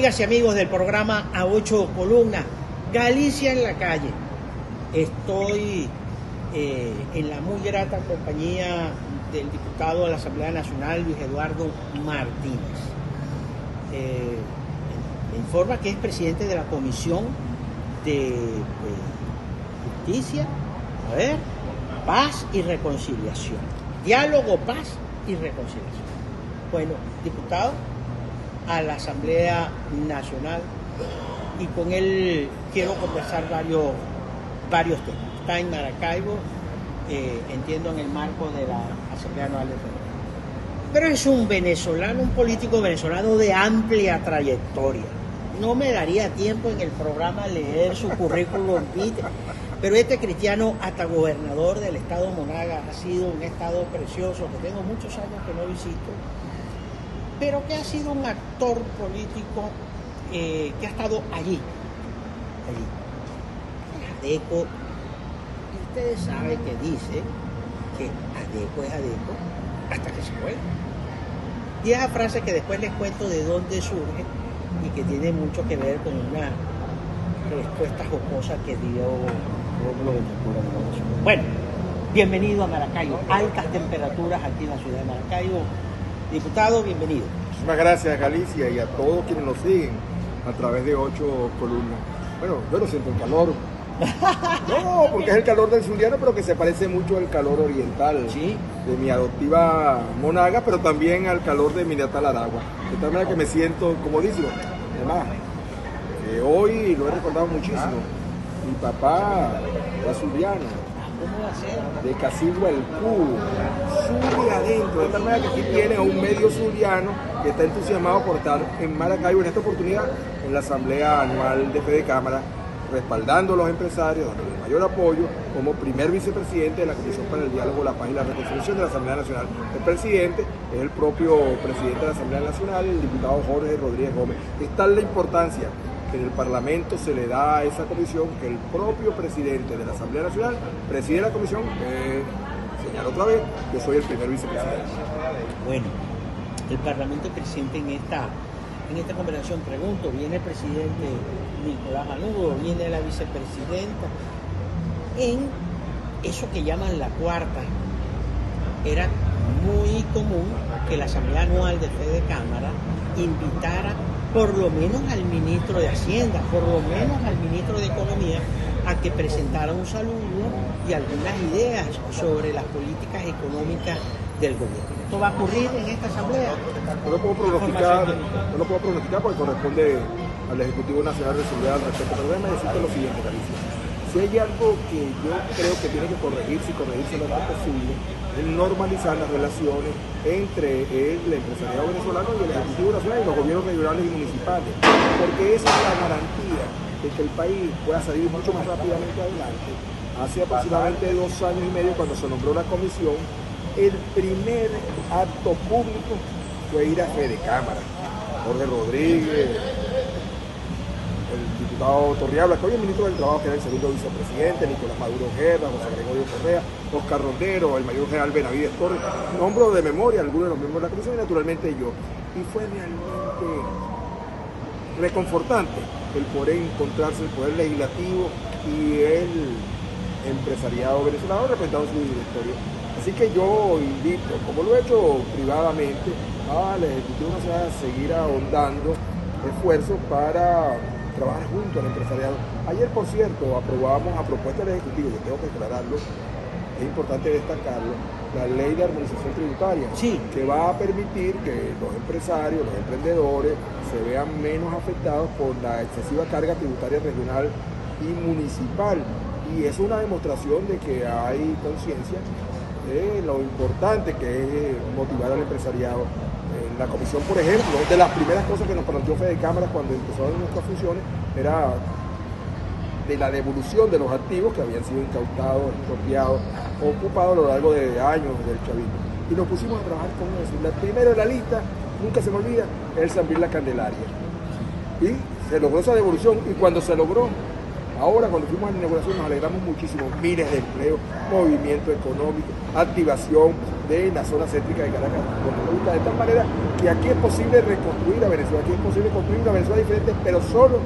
amigas y amigos del programa A Ocho Columnas, Galicia en la calle. Estoy en la muy grata compañía del diputado de la Asamblea Nacional, Luis Eduardo Martínez. Me informa que es presidente de la Comisión de Justicia, Paz y Reconciliación. Diálogo, paz y reconciliación. Bueno, diputado a la Asamblea Nacional, y con él quiero conversar varios temas. Está en Maracaibo, entiendo en el marco de la Asamblea Anual de Febrero. Pero es un venezolano, un político venezolano de amplia trayectoria. No me daría tiempo en el programa leer su currículum vitae, pero este cristiano hasta gobernador del estado Monagas ha sido un estado precioso que tengo muchos años que no visito, pero que ha sido un actor político que ha estado allí. ADECO, y ustedes saben que dice que ADECO es ADECO hasta que se muere. Y esa frase que después les cuento de dónde surge y que tiene mucho que ver con una respuesta jocosa que dio Rómulo Betancourt en la Nación. Bueno, bienvenido a Maracaibo. Altas temperaturas aquí en la ciudad de Maracaibo. Diputado, bienvenido. Muchísimas gracias, Galicia, y a todos quienes nos siguen a través de 8 columnas. Bueno, yo no siento el calor. No, porque es el calor del zuliano, pero que se parece mucho al calor oriental, ¿sí?, de mi adoptiva Monaga, pero también al calor de mi natal Aragua. De tal manera que me siento comodísimo. Además, hoy lo he recordado muchísimo. Mi papá era zuliano, de Casigua el Cu, Zulia adentro, de tal manera que aquí tiene a un medio zuliano que está entusiasmado por estar en Maracaibo en esta oportunidad en la Asamblea Anual de Fede Cámara, respaldando a los empresarios, dando el mayor apoyo como primer vicepresidente de la Comisión para el Diálogo, la Paz y la Reconciliación de la Asamblea Nacional. El presidente es el propio presidente de la Asamblea Nacional, el diputado Jorge Rodríguez Gómez. Es tal la importancia que en el Parlamento se le da a esa comisión que el propio presidente de la Asamblea Nacional preside la comisión. Señalo otra vez, yo soy el primer vicepresidente. Bueno, el Parlamento presente en esta conversación, pregunto, viene el presidente Nicolás Maduro, viene la vicepresidenta. En eso que llaman la cuarta, era muy común que la Asamblea Anual de Fede Cámara invitara por lo menos al ministro de Hacienda, por lo menos al ministro de Economía, a que presentara un saludo y algunas ideas sobre las políticas económicas del gobierno. ¿Esto va a ocurrir en esta asamblea? No lo puedo pronosticar porque corresponde al Ejecutivo Nacional resolver al respecto. Pero déjame decirte lo siguiente, Galicia. Si hay algo que yo creo que tiene que corregirse lo más posible, es normalizar las relaciones entre el empresariado venezolano y el Ejecutivo Nacional y los gobiernos regionales y municipales, porque esa es la garantía de que el país pueda salir mucho más rápidamente adelante. Hace aproximadamente 2 años y medio, cuando se nombró la comisión, el primer acto público fue ir a Fede Cámara. Jorge Rodríguez, el diputado Torriabla, que hoy es ministro del Trabajo, que era el segundo vicepresidente, Nicolás Maduro Guerra, José Gregorio Correa, Oscar Rondero, el mayor general Benavides Torres, nombro de memoria algunos de los miembros de la comisión y naturalmente yo. Y fue realmente reconfortante el poder encontrarse el poder legislativo y el empresariado venezolano representado en su directorio. Así que yo invito, como lo he hecho privadamente, al Ejecutivo Nacional a seguir ahondando esfuerzos para trabajar junto al empresariado. Ayer, por cierto, aprobamos a propuesta del Ejecutivo, yo tengo que aclararlo, es importante destacarlo, la ley de armonización tributaria, sí, que va a permitir que los empresarios, los emprendedores, se vean menos afectados por la excesiva carga tributaria regional y municipal. Y es una demostración de que hay conciencia de lo importante que es motivar al empresariado. En la comisión, por ejemplo, de las primeras cosas que nos planteó Fede Cámara cuando empezaron nuestras funciones era de la devolución de los activos que habían sido incautados, expropiados, ocupados a lo largo de años del chavismo. Y nos pusimos a trabajar con eso. La primera en la lista, nunca se me olvida, es el San Bill La Candelaria. Y se logró esa devolución, y cuando se logró, ahora cuando fuimos a la inauguración nos alegramos muchísimo, miles de empleos, movimiento económico, activación, de la zona céntrica de Caracas, de tal manera que aquí es posible reconstruir a Venezuela, aquí es posible construir una Venezuela diferente, pero solo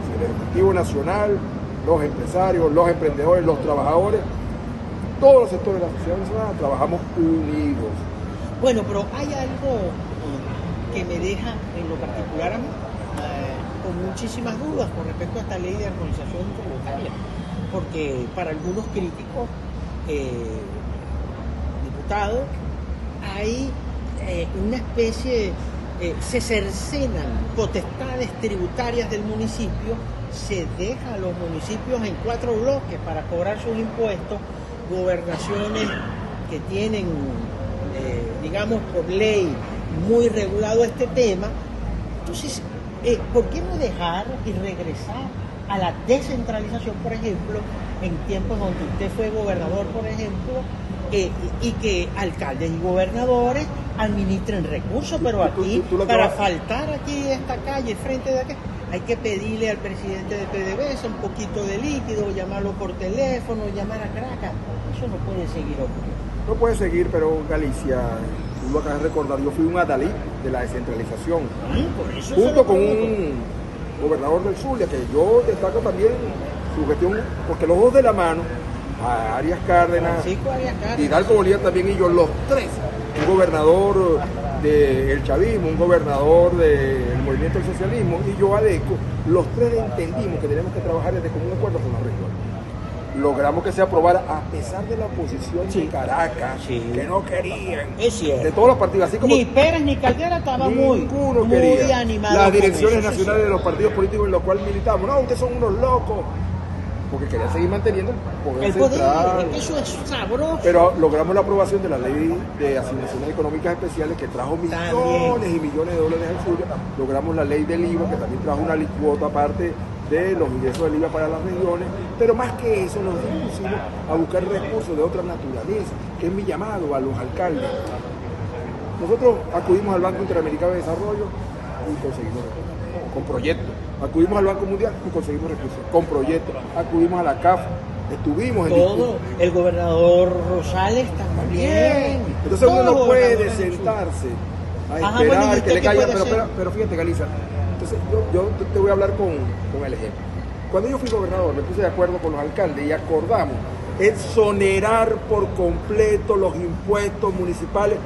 si el Ejecutivo Nacional, los empresarios, los emprendedores, los trabajadores, todos los sectores de la sociedad venezolana trabajamos unidos. Bueno, pero hay algo que me deja en lo particular a mí con muchísimas dudas con respecto a esta ley de armonización tributaria, porque para algunos críticos, diputados, hay una especie, se cercenan potestades tributarias del municipio, se deja a los municipios en 4 bloques para cobrar sus impuestos, gobernaciones que tienen, digamos, por ley muy regulado este tema. Entonces, ¿por qué no dejar y regresar a la descentralización, por ejemplo, en tiempos donde usted fue gobernador, por ejemplo, y que alcaldes y gobernadores administren recursos, pero aquí, para faltar aquí esta calle, frente de aquí, hay que pedirle al presidente de PDVSA un poquito de líquido, llamarlo por teléfono, llamar a Caracas? Eso no puede seguir ocurriendo. No puede seguir, pero Galicia, tú lo acabas de recordar, yo fui un adalid de la descentralización, Por eso junto con un gobernador del Zulia, que yo destaco también su gestión, porque los dos de la mano, a Arias Cárdenas, Hidalgo Bolívar también, y yo, los tres, un gobernador del chavismo, un gobernador del movimiento del socialismo, y yo, Adeco, los tres entendimos que tenemos que trabajar desde común acuerdo con la región. Logramos que se aprobara a pesar de la oposición de Caracas, que no querían, de todos los partidos, así como ni Pérez ni Caldera estaban muy animados. Las direcciones nacionales de los partidos políticos en los cuales militamos, no, ustedes son unos locos, porque querían seguir manteniendo el poder central. Eso es sabroso. Pero logramos la aprobación de la ley de asignaciones económicas especiales, que trajo millones y millones de dólares al Zulia. Logramos la ley del IVA, que también trajo una cuota aparte de los ingresos del IVA para las regiones, pero más que eso nos dispusimos a buscar recursos de otra naturaleza, que es mi llamado a los alcaldes. Nosotros acudimos al Banco Interamericano de Desarrollo y conseguimos recursos, con proyectos. Acudimos al Banco Mundial y conseguimos recursos, con proyectos. Acudimos a la CAF, estuvimos en todo, el gobernador Rosales también. Entonces uno no puede sentarse a esperar que le caiga, pero fíjate, Galicia. Entonces yo te voy a hablar con el ejemplo. Cuando yo fui gobernador me puse de acuerdo con los alcaldes y acordamos exonerar por completo los impuestos municipales,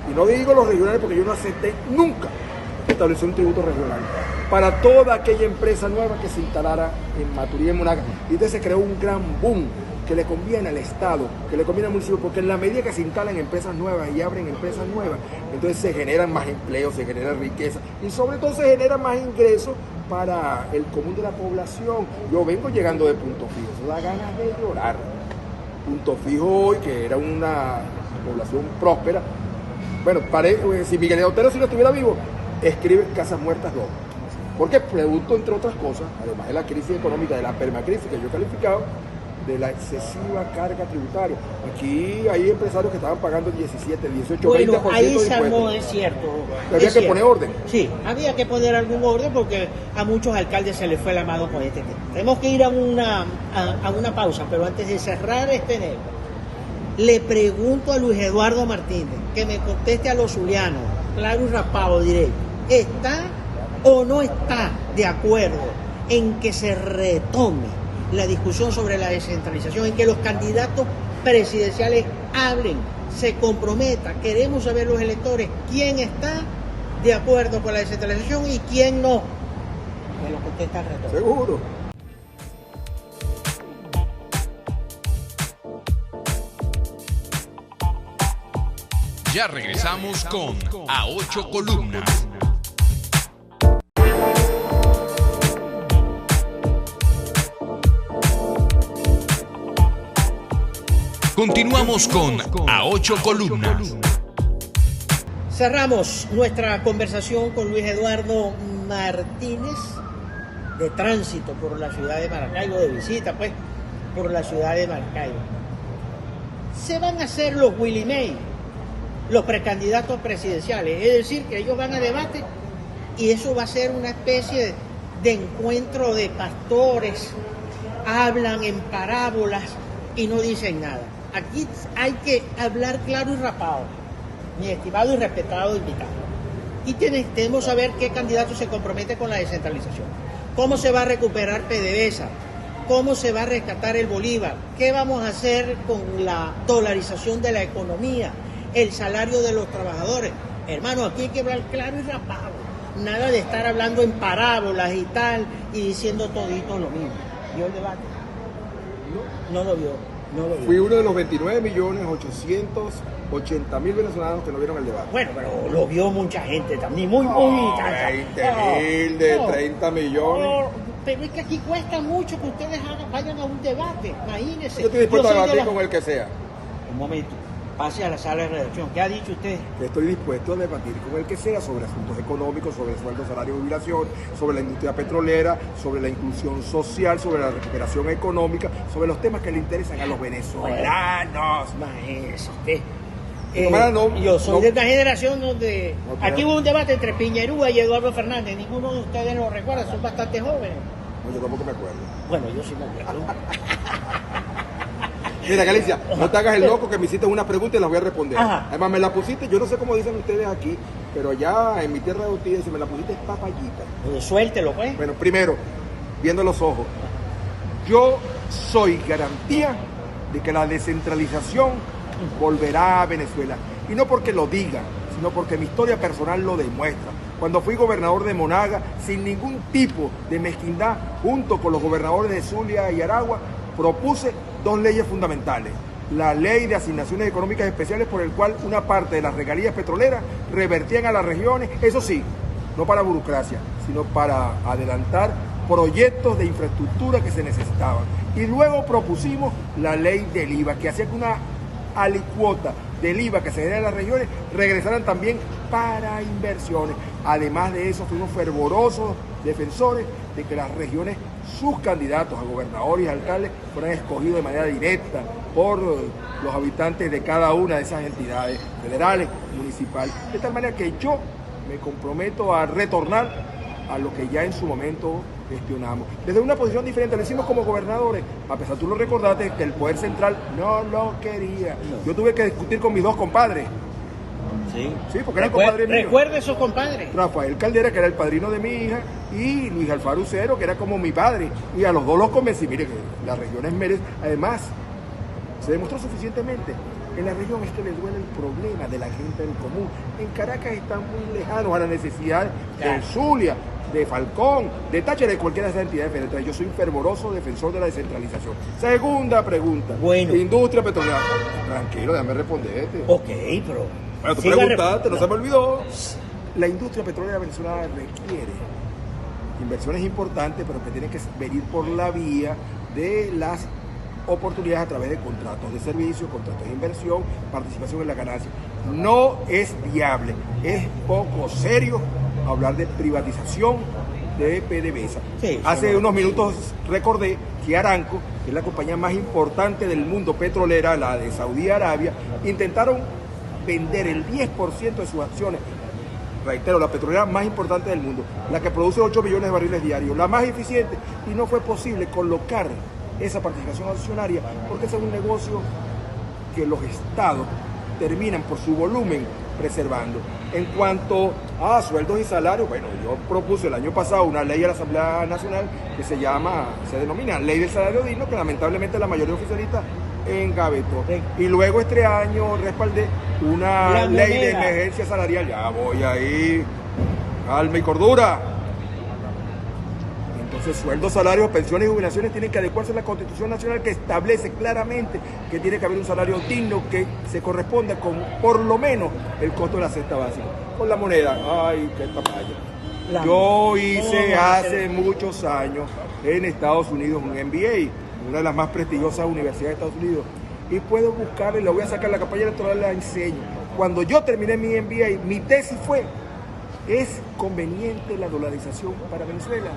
y no digo los regionales porque yo no acepté nunca establecer un tributo regional para toda aquella empresa nueva que se instalara en Maturí, en Monagas. Y entonces se creó un gran boom que le conviene al Estado, que le conviene al municipio, porque en la medida que se instalan empresas nuevas y abren empresas nuevas, entonces se generan más empleos, se genera riqueza y sobre todo se generan más ingresos para el común de la población. Yo vengo llegando de Punto Fijo, eso da ganas de llorar. Punto Fijo hoy, que era una población próspera, bueno, si Miguel Otero, si no estuviera vivo, escribe Casas Muertas 2. Porque producto, entre otras cosas, además de la crisis económica, de la permacrisis que yo he calificado, de la excesiva carga tributaria. Aquí hay empresarios que estaban pagando 17, 18, 20% de impuestos. Ahí se armó, es cierto. Había que poner orden. Sí, había que poner algún orden porque a muchos alcaldes se les fue la mano con este tema. Tenemos que ir a una pausa, pero antes de cerrar este tema, le pregunto a Luis Eduardo Martínez que me conteste a los zulianos, claro y raspado, directo. ¿Está o no está de acuerdo en que se retome la discusión sobre la descentralización, en que los candidatos presidenciales hablen, se comprometan? Queremos saber los electores quién está de acuerdo con la descentralización y quién no. Me lo contesta el retorno. Seguro. Ya regresamos con A Ocho Columnas. Continuamos con A Ocho Columnas. Cerramos nuestra conversación con Luis Eduardo Martínez, de tránsito por la ciudad de Maracaibo, de visita pues por la ciudad de Maracaibo. Se van a hacer los Willie May, los precandidatos presidenciales, es decir, que ellos van a debate y eso va a ser una especie de encuentro de pastores, hablan en parábolas y no dicen nada. Aquí hay que hablar claro y rapado. mi estimado y respetado invitado. Y tenemos que saber qué candidato se compromete con la descentralización. ¿Cómo se va a recuperar PDVSA? ¿Cómo se va a rescatar el Bolívar? ¿Qué vamos a hacer con la dolarización de la economía? El salario de los trabajadores. Hermano, aquí hay que hablar claro y raspado. Nada de estar hablando en parábolas y tal y diciendo todito lo mismo. ¿Vio el debate? No lo vio. No lo vio. Fui uno de los 29.880.000 venezolanos que no vieron el debate. Bueno, pero lo vio mucha gente también. Muy. 20.000 de 30 millones. Pero es que aquí cuesta mucho que ustedes vayan a un debate. Imagínense. Yo estoy dispuesto a soy de debatir con el que sea. Un momento. Pase a la sala de redacción. ¿Qué ha dicho usted? Estoy dispuesto a debatir con el que sea sobre asuntos económicos, sobre sueldo, salario, jubilación, sobre la industria petrolera, sobre la inclusión social, sobre la recuperación económica, sobre los temas que le interesan a los venezolanos. Imagínese usted. Yo soy de esta generación donde aquí hubo un debate entre Piñerúa y Eduardo Fernández. Ninguno de ustedes lo recuerda, son bastante jóvenes. No, yo tampoco me acuerdo. Bueno, yo sí me acuerdo. Mira, Galicia, no te hagas el loco que me hiciste una pregunta y la voy a responder. Ajá. Además, me la pusiste, yo no sé cómo dicen ustedes aquí, pero allá en mi tierra de ustedes, si me la pusiste es papayita. Suéltelo, pues. Bueno, primero, viendo los ojos, yo soy garantía de que la descentralización volverá a Venezuela. Y no porque lo diga, sino porque mi historia personal lo demuestra. Cuando fui gobernador de Monaga, sin ningún tipo de mezquindad, junto con los gobernadores de Zulia y Aragua, propuse dos leyes fundamentales. La ley de asignaciones económicas especiales, por el cual una parte de las regalías petroleras revertían a las regiones, eso sí, no para burocracia, sino para adelantar proyectos de infraestructura que se necesitaban. Y luego propusimos la ley del IVA, que hacía que una alicuota del IVA que se genera en las regiones regresaran también para inversiones. Además de eso, fuimos fervorosos defensores de que las regiones, sus candidatos a gobernadores y alcaldes, fueran escogidos de manera directa por los habitantes de cada una de esas entidades federales, municipales. De tal manera que yo me comprometo a retornar a lo que ya en su momento gestionamos. Desde una posición diferente, lo hicimos como gobernadores, a pesar, tú lo recordaste, que el Poder Central no lo quería. Yo tuve que discutir con mis dos compadres. Sí, porque eran compadres míos. Recuerde esos compadres. Rafael Caldera, que era el padrino de mi hija, y Luis Alfaro Ucero, que era como mi padre. Y a los dos los convencí. Mire, que las regiones merecen. Además, se demostró suficientemente. En la región es que le duele el problema de la gente del común. En Caracas están muy lejanos a la necesidad de Zulia, de Falcón, de Táchira, de cualquiera de esas entidades federales. Yo soy un fervoroso defensor de la descentralización. Segunda pregunta. Bueno. Industria petrolera. Tranquilo, déjame responderte. Ok, pero... Bueno, tú preguntaste, no se me olvidó. La industria petrolera venezolana requiere inversiones importantes, pero que tienen que venir por la vía de las oportunidades a través de contratos de servicio, contratos de inversión, participación en la ganancia. No es viable, es poco serio hablar de privatización de PDVSA. Sí, hace unos minutos recordé que Aramco, que es la compañía más importante del mundo petrolera, la de Saudi Arabia, intentaron vender el 10% de sus acciones. Reitero, la petrolera más importante del mundo, la que produce 8 millones de barriles diarios, la más eficiente, y no fue posible colocar esa participación accionaria porque ese es un negocio que los estados terminan por su volumen preservando. En cuanto a sueldos y salarios, bueno, yo propuse el año pasado una ley a la Asamblea Nacional que se denomina Ley del Salario Digno, que lamentablemente la mayoría oficialista engavetó. Y luego este año respaldé una ley de emergencia salarial. Ya voy ahí, calma y cordura. Entonces, sueldos, salarios, pensiones y jubilaciones tienen que adecuarse a la Constitución Nacional, que establece claramente que tiene que haber un salario digno que se corresponda con por lo menos el costo de la cesta básica. Con la moneda, ay, qué papaya. Yo hice hace muchos años en Estados Unidos un MBA, una de las más prestigiosas universidades de Estados Unidos, y puedo buscarla y la voy a sacar, la campaña electoral la enseño. Cuando yo terminé mi MBA, mi tesis fue: ¿es conveniente la dolarización para Venezuela?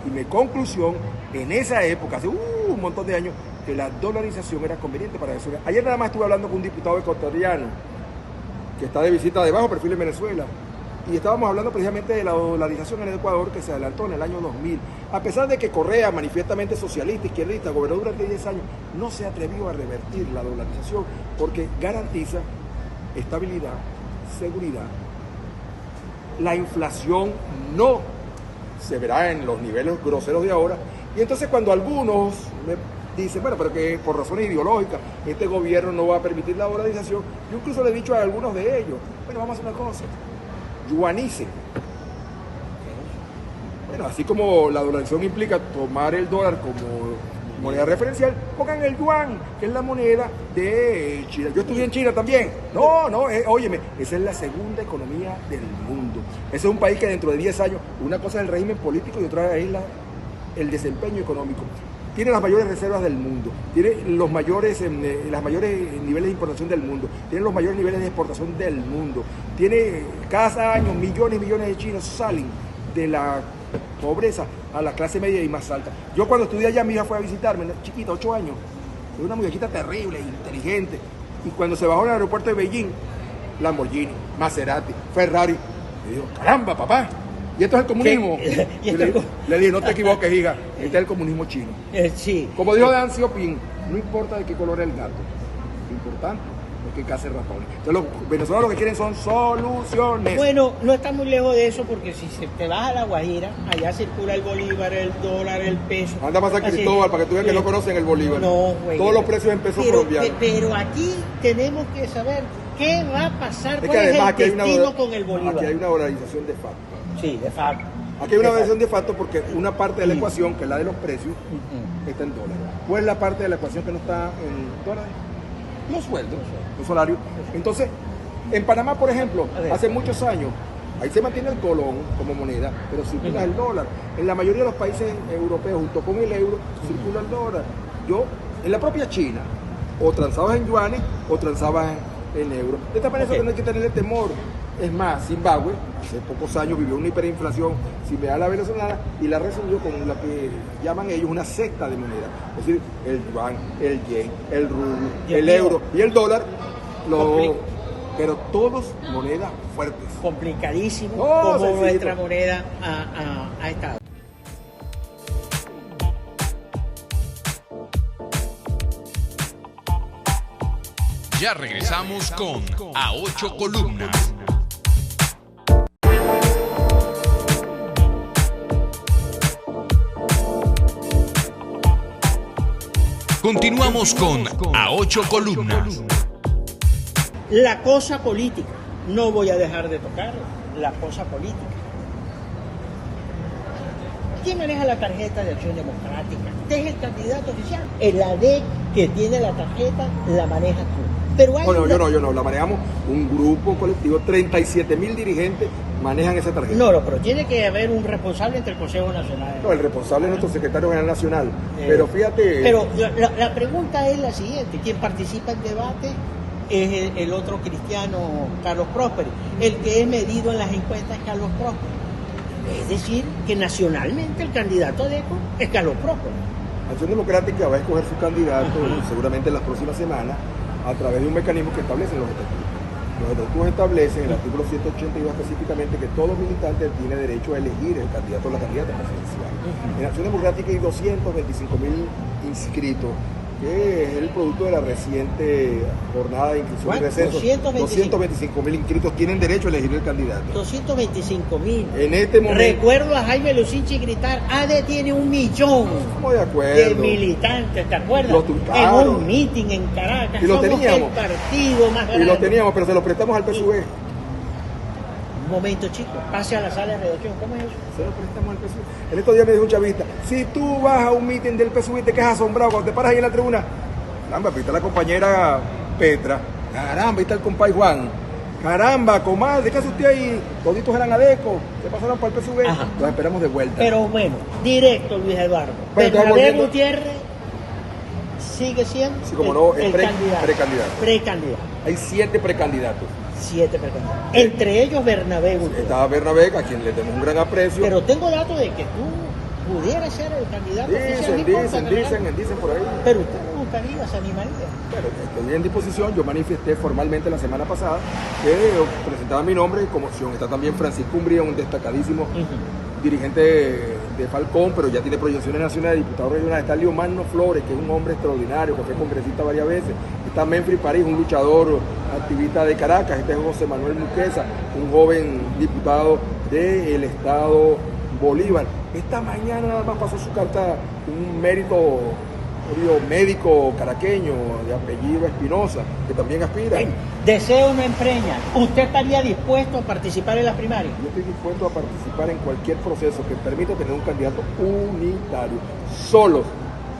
Y mi conclusión, en esa época, hace un montón de años, que la dolarización era conveniente para Venezuela. Ayer nada más estuve hablando con un diputado ecuatoriano que está de visita de bajo perfil en Venezuela, y estábamos hablando precisamente de la dolarización en el Ecuador, que se adelantó en el año 2000. A pesar de que Correa, manifiestamente socialista, izquierdista, gobernó durante 10 años, no se atrevió a revertir la dolarización porque garantiza estabilidad, seguridad, la inflación no se verá en los niveles groseros de ahora. Y entonces cuando algunos me dicen, bueno, pero que por razones ideológicas este gobierno no va a permitir la dolarización, yo incluso le he dicho a algunos de ellos, bueno, vamos a hacer una cosa, yuanicen. Bueno, así como la dolarización implica tomar el dólar como moneda referencial, pongan el yuan, que es la moneda de China. Yo estudié en China también. Óyeme, esa es la segunda economía del mundo. Ese es un país que dentro de 10 años, una cosa es el régimen político y otra es el desempeño económico. Tiene las mayores reservas del mundo, tiene los mayores niveles de importación del mundo, tiene los mayores niveles de exportación del mundo, tiene cada año millones y millones de chinos salen de la pobreza a la clase media y más alta. Yo cuando estudié allá, mi hija fue a visitarme, chiquita, 8 años, es una muñequita terrible, inteligente, y cuando se bajó en el aeropuerto de Beijing, Lamborghini, Maserati, Ferrari, le digo, caramba, papá, y esto es el comunismo. Le dije, no te equivoques, hija, este es el comunismo chino. Sí. Como dijo Deng Xiaoping, no importa de qué color es el gato, lo importante es que case ratones. Entonces los venezolanos lo que quieren son soluciones. Bueno, no está muy lejos de eso porque si te vas a La Guajira, allá circula el bolívar, el dólar, el peso. Anda más a San Cristóbal para que tú veas que no conocen el bolívar. No, güey. Todos los precios en pesos colombianos. Pero aquí tenemos que saber qué va a pasar, es cuál que además, es el destino con el bolívar. Aquí hay una dolarización de facto. Sí, de facto. Aquí hay una dolarización de facto porque una parte de la ecuación, que es la de los precios, está en dólares. ¿Cuál es la parte de la ecuación que no está en dólares? Los sueldos, los salarios. Entonces, en Panamá, por ejemplo, hace muchos años, ahí se mantiene el colón como moneda, pero circula el dólar. En la mayoría de los países europeos, junto con el euro, circula el dólar. En la propia China, o transabas en yuanes o transabas en euros. De esta manera que no hay que tenerle temor. Es más, Zimbabue, hace pocos años vivió una hiperinflación similar a la venezolana y la resolvió con la que llaman ellos una secta de moneda. Es decir, el yuan, el yen, el rublo, el euro y el dólar, pero todos monedas fuertes. Complicadísimo como sencillo. Nuestra moneda ha estado. Ya regresamos con A Ocho Columnas. Continuamos con A Ocho Columnas. La cosa política, no voy a dejar de tocarlo, la cosa política. ¿Quién maneja la tarjeta de Acción Democrática? ¿Usted es el candidato oficial? El ADEC que tiene la tarjeta la maneja tú. Pero yo no, la manejamos un grupo colectivo, 37.000 dirigentes manejan esa tarjeta. No, pero tiene que haber un responsable entre el Consejo Nacional. No, el responsable es nuestro secretario general nacional. Pero fíjate... Pero la pregunta es la siguiente, ¿quién participa en debate? Es el otro cristiano, Carlos Próspero. El que es medido en las encuestas es Carlos Próspero. Es decir, que nacionalmente el candidato de ECO es Carlos Próspero. Acción Democrática va a escoger su candidato seguramente en las próximas semanas a través de un mecanismo que establecen los estatutos. Los estatutos establecen en el artículo 182 específicamente que todo militante tiene derecho a elegir el candidato o la candidata presidencial. En Acción Democrática hay 225.000 inscritos, que es el producto de la reciente jornada de inscripción y receso. 225.000 inscritos tienen derecho a elegir el candidato. 225.000. En este momento. Recuerdo a Jaime Lucinchi gritar, AD tiene 1 millón de acuerdo de militantes, ¿te acuerdas? Claro. En un meeting en Caracas. Y lo Somos teníamos. el partido más grande. Y lo teníamos, pero se lo prestamos al PSUV. Un momento, chicos, pase a la sala de redacción. ¿Cómo es eso? Se lo prestamos al PSUV. En estos días me dijo un chavista, si tú vas a un meeting del PSUV y te quedas asombrado cuando te paras ahí en la tribuna, caramba, ahí está la compañera Petra, caramba, ahí está el compadre Juan, caramba, comadre, ¿qué hace usted ahí? Toditos eran ADECO, se pasaron para el PSUV, los esperamos de vuelta. Pero bueno, directo, Luis Eduardo. Bernabé Gutiérrez sigue siendo el precandidato. Hay 7 precandidatos. 7 precandidatos. Entre ellos Bernabé Gutiérrez. Estaba Bernabé, a quien le tenemos un gran aprecio. Pero tengo datos de que tú pudieras ser el candidato oficial. Dicen por ahí. Pero usted no gustaría, se animaría. Pero estoy en disposición. Yo manifesté formalmente la semana pasada que presentaba mi nombre como opción. Está también Francisco Umbría, un destacadísimo dirigente de Falcón, pero ya tiene proyecciones nacionales, diputado regional. Está Leomagno Flores, que es un hombre extraordinario, que fue congresista varias veces. Está Menfri París, un luchador activista de Caracas. Este es José Manuel Muqueza, un joven diputado del estado Bolívar. Esta mañana nada más pasó su carta un mérito médico caraqueño de apellido Espinosa, que también aspira. Deseo no empreña. ¿Usted estaría dispuesto a participar en las primarias? Yo estoy dispuesto a participar en cualquier proceso que permita tener un candidato unitario. Solos,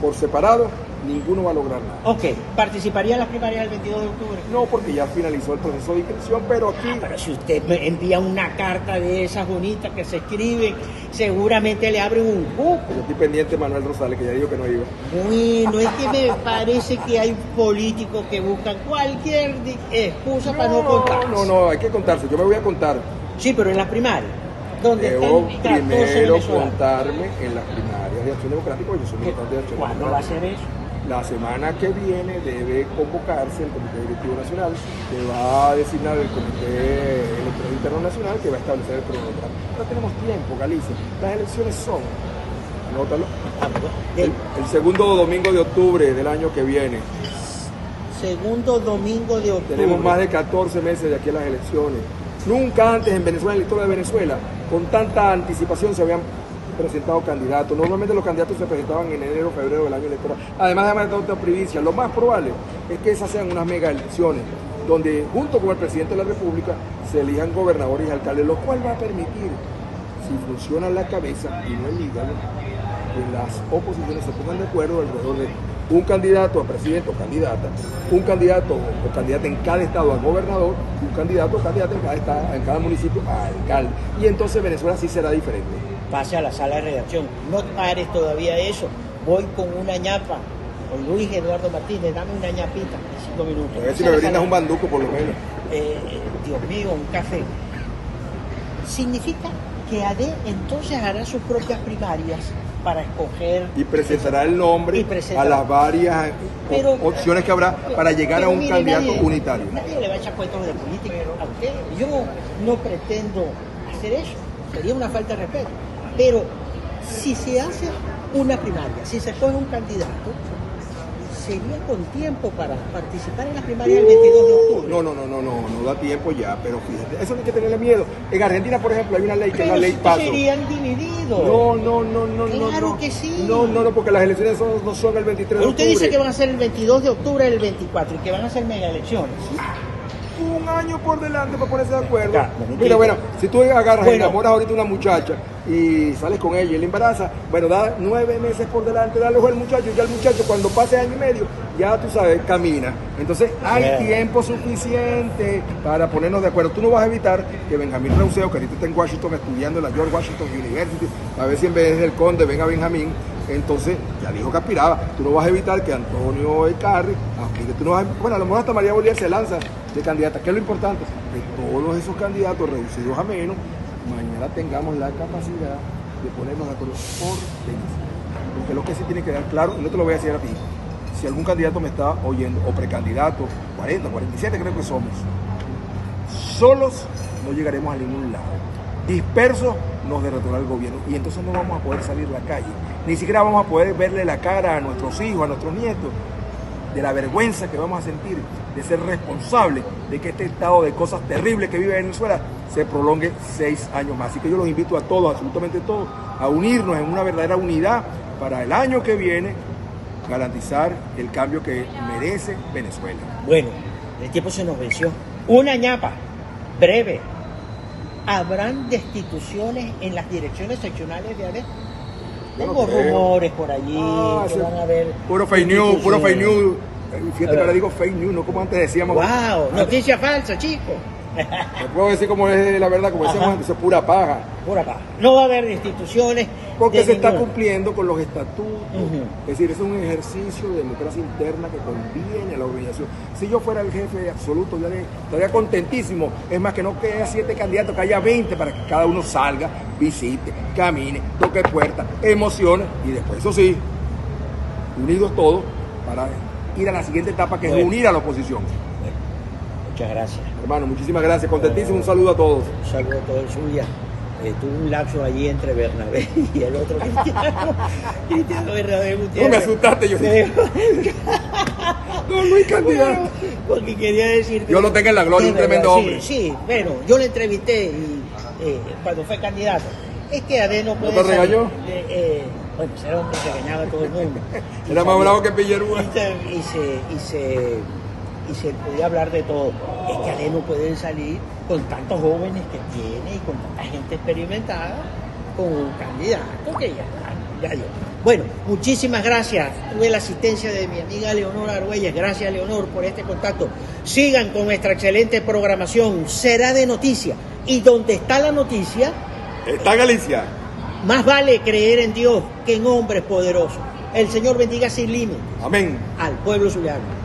por separado, ninguno va a lograr nada. Ok, ¿participaría en las primarias el 22 de octubre? No, porque ya finalizó el proceso de inscripción, pero aquí... Pero si usted me envía una carta de esas bonitas que se escriben, seguramente le abren un cupo. Yo estoy pendiente de Manuel Rosales, que ya dijo que no iba. Bueno, es que me parece que hay políticos que buscan cualquier excusa para no contarse. No, hay que contarse. Yo me voy a contar. Sí, pero en las primarias, donde Debo están 14 primero venezolanos. contarme en las primarias de Acción Democrática, porque yo soy militante de Acción ¿Cuándo va a Democrática. ser eso? La semana que viene debe convocarse el Comité Directivo Nacional, que va a designar el Comité Electoral Interno Nacional, que va a establecer el cronograma. No tenemos tiempo, Galicia. Las elecciones son, anótalo, el segundo domingo de octubre del año que viene. Segundo domingo de octubre. Tenemos más de 14 meses de aquí a las elecciones. Nunca antes en Venezuela, en la historia de Venezuela, con tanta anticipación se habían presentado candidatos. Normalmente los candidatos se presentaban en enero o febrero del año electoral. Además de manera otra provincia, lo más probable es que esas sean unas mega elecciones, donde junto con el presidente de la República se elijan gobernadores y alcaldes, lo cual va a permitir, si funciona la cabeza y no el hígado, que las oposiciones se pongan de acuerdo alrededor de un candidato a presidente o candidata, un candidato o candidata en cada estado a gobernador, un candidato o candidata en cada municipio a alcalde. Y entonces Venezuela sí será diferente. Pase a la sala de redacción. No pares todavía eso. Voy con una ñapa, con Luis Eduardo Martínez. Dame una ñapita en 5 minutos. A ver si me brindas un banduco por lo menos. Dios mío, un café. Significa que AD entonces hará sus propias primarias para escoger... Y presentará el nombre a las varias opciones que habrá para llegar a un candidato unitario. Nadie le va a echar cuentos de política a usted. Yo no pretendo hacer eso. Sería una falta de respeto. Pero si se hace una primaria, si se pone un candidato, sería con tiempo para participar en las primarias del 22 de octubre. No da tiempo ya, pero fíjate, eso no hay que tenerle miedo. En Argentina, por ejemplo, hay una ley que es la ley PASO. Serían divididos. No. Claro que sí. No, porque las elecciones no son el 23 de octubre. Usted dice que van a ser el 22 de octubre y el 24 y que van a ser mega elecciones. Un año por delante para ponerse de acuerdo. Claro, Mira, bueno, si tú agarras y enamoras ahorita una muchacha y sales con ella y la embaraza, bueno, da 9 meses por delante, dale ojo al muchacho, y ya el muchacho cuando pase año y medio, ya tú sabes, camina. Entonces hay tiempo suficiente para ponernos de acuerdo. Tú no vas a evitar que Benjamín Rauseo, que ahorita está en Washington estudiando en la George Washington University, a ver si en vez del Conde venga Benjamín. Entonces, ya dijo que aspiraba. Tú no vas a evitar que Antonio Ecarri aspire. Tú no vas a... Bueno, a lo mejor hasta María Bolívar se lanza de candidata. ¿Qué es lo importante? Que todos esos candidatos reducidos a menos, mañana tengamos la capacidad de ponernos de acuerdo por Venezuela. Porque lo que sí tiene que quedar claro, y no te lo voy a decir a ti, si algún candidato me está oyendo, o precandidato, 40, 47 creo que somos, solos no llegaremos a ningún lado. Dispersos nos derrotará el gobierno y entonces no vamos a poder salir a la calle, ni siquiera vamos a poder verle la cara a nuestros hijos, a nuestros nietos, de la vergüenza que vamos a sentir de ser responsables de que este estado de cosas terribles que vive Venezuela se prolongue 6 años más. Así que yo los invito a todos, absolutamente todos, a unirnos en una verdadera unidad para el año que viene garantizar el cambio que merece Venezuela. Bueno, el tiempo se nos venció. Una ñapa, breve. ¿Habrán destituciones en las direcciones seccionales de AD? Tengo rumores por allí que van a haber... Puro fake news. Fíjate que ahora digo fake news, no como antes decíamos. ¡Wow! Noticia falsa, chico. Te puedo decir como es la verdad, como decíamos antes, es pura paja. Pura paja. No va a haber destituciones. Porque se está cumpliendo con los estatutos. Es decir, es un ejercicio de democracia interna que conviene a la organización. Si yo fuera el jefe absoluto, yo estaría contentísimo. Es más, que no quede 7 candidatos, que haya 20 para que cada uno salga, visite, camine, toque puertas, emocione y después, eso sí, unidos todos para ir a la siguiente etapa, que es unir a la oposición. Muchas gracias. Hermano, muchísimas gracias. Contentísimo. Un saludo a todos. Un saludo a todos. Zulia. tuve un lapso allí entre Bernabé y el otro Cristiano Bernabé Gutiérrez. No me asustaste, yo Pero- no, Luis candidato. Bueno, porque quería decir Dios lo tenga en la gloria, un tremendo sí, hombre. Sí, bueno, yo le entrevisté y, cuando fue candidato. Es que Adé no puede te regañó? Bueno, ese hombre regañaba a todo el mundo. Era más bravo que Pillerúa. Y se podía hablar de todo. Es que Adé no puede salir con tantos jóvenes que tiene y con tanta gente experimentada con un candidato que ya dio. Bueno, muchísimas gracias. Tuve la asistencia de mi amiga Leonor Argüelles. Gracias, Leonor, por este contacto. Sigan con nuestra excelente programación. Será de noticia. Y donde está la noticia, Está Galicia. más vale creer en Dios que en hombres poderosos. El Señor bendiga sin límite Amén. al pueblo zuliano.